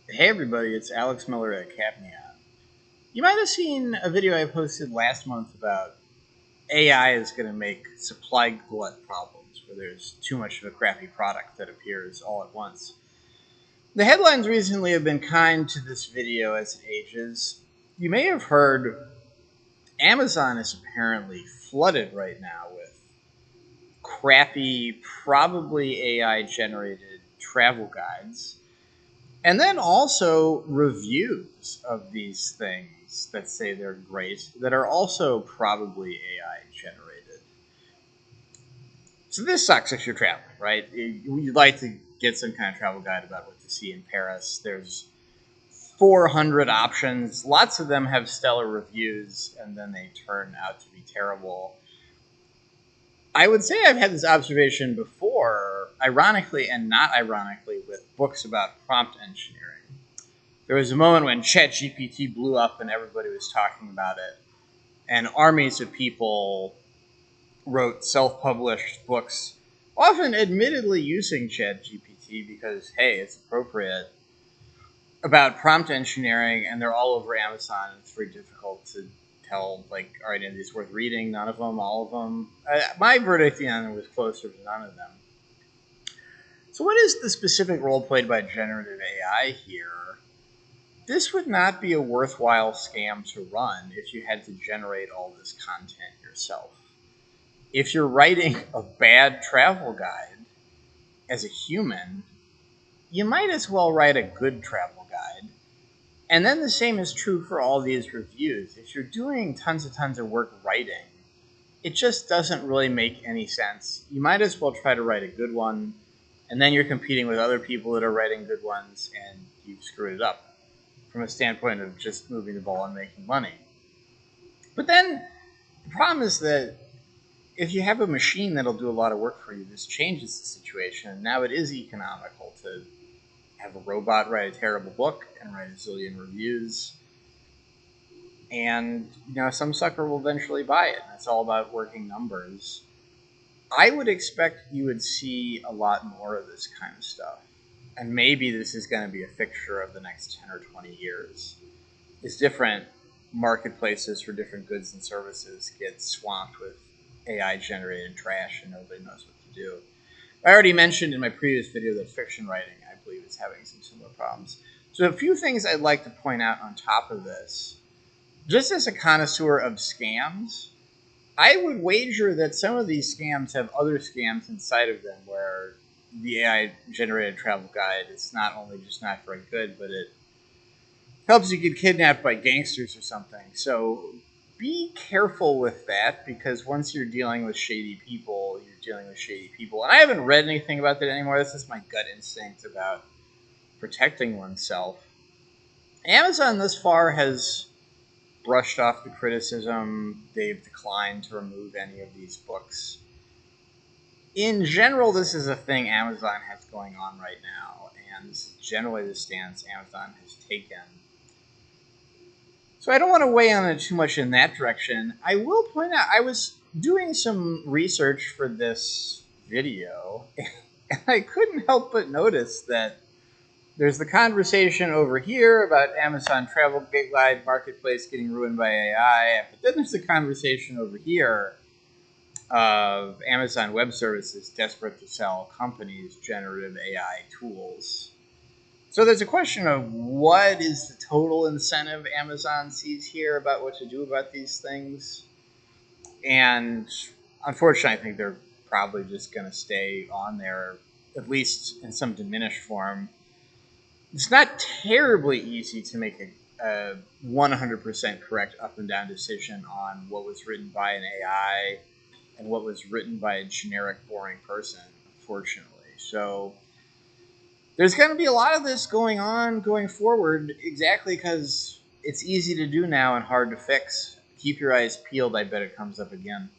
Hey everybody, it's Alex Miller at Capneon. You might have seen a video I posted last month about AI is going to make supply glut problems, where there's too much of a crappy product that appears all at once. The headlines recently have been kind to this video as it ages. You may have heard Amazon is apparently flooded right now with crappy, probably AI generated travel guides. And then also reviews of these things that say they're great that are also probably AI generated. So this sucks if you're traveling, right? You'd like to get some kind of travel guide about what to see in Paris. There's 400 options. Lots of them have stellar reviews, and then they turn out to be terrible. I would say I've had this observation before, ironically and not ironically, with books about prompt engineering. There was a moment when ChatGPT blew up and everybody was talking about it, and armies of people wrote self-published books, often admittedly using ChatGPT because, hey, it's appropriate, about prompt engineering, and they're all over Amazon, and it's very difficult to tell, like, are any of these worth reading? None of them, all of them. My verdict on it was closer to none of them. So what is the specific role played by generative AI here? This would not be a worthwhile scam to run if you had to generate all this content yourself. If you're writing a bad travel guide as a human, you might as well write a good travel guide. And then the same is true for all these reviews. If you're doing tons of work writing, it just doesn't really make any sense. You might as well try to write a good one, and then you're competing with other people that are writing good ones, and you've screwed it up from a standpoint of just moving the ball and making money. But then the problem is that if you have a machine that'll do a lot of work for you, this changes the situation. Now it is economical to have a robot write a terrible book and write a zillion reviews. And, some sucker will eventually buy it. And it's all about working numbers. I would expect you would see a lot more of this kind of stuff. And maybe this is going to be a fixture of the next 10 or 20 years. Is different marketplaces for different goods and services get swamped with AI generated trash and nobody knows what to do. I already mentioned in my previous video that fiction writing, I believe, is having some similar problems. So a few things I'd like to point out on top of this. Just as a connoisseur of scams, I would wager that some of these scams have other scams inside of them where the AI generated travel guide is not only just not very good, but it helps you get kidnapped by gangsters or something. So be careful with that, because once you're dealing with shady people, you're dealing with shady people. And I haven't read anything about that anymore. This is my gut instinct about protecting oneself. Amazon thus far has brushed off the criticism. They've declined to remove any of these books. In general, this is a thing Amazon has going on right now, and this is generally the stance Amazon has taken. So I don't want to weigh on it too much in that direction. I will point out, I was doing some research for this video, and I couldn't help but notice that there's the conversation over here about Amazon Travel Guide Marketplace getting ruined by AI, but then there's the conversation over here of Amazon Web Services desperate to sell companies generative AI tools. So there's a question of what is the total incentive Amazon sees here about what to do about these things. And unfortunately, I think they're probably just going to stay on there, at least in some diminished form. It's not terribly easy to make a 100% correct up and down decision on what was written by an AI and what was written by a generic, boring person, unfortunately. So there's going to be a lot of this going on going forward, exactly because it's easy to do now and hard to fix. Keep your eyes peeled. I bet it comes up again.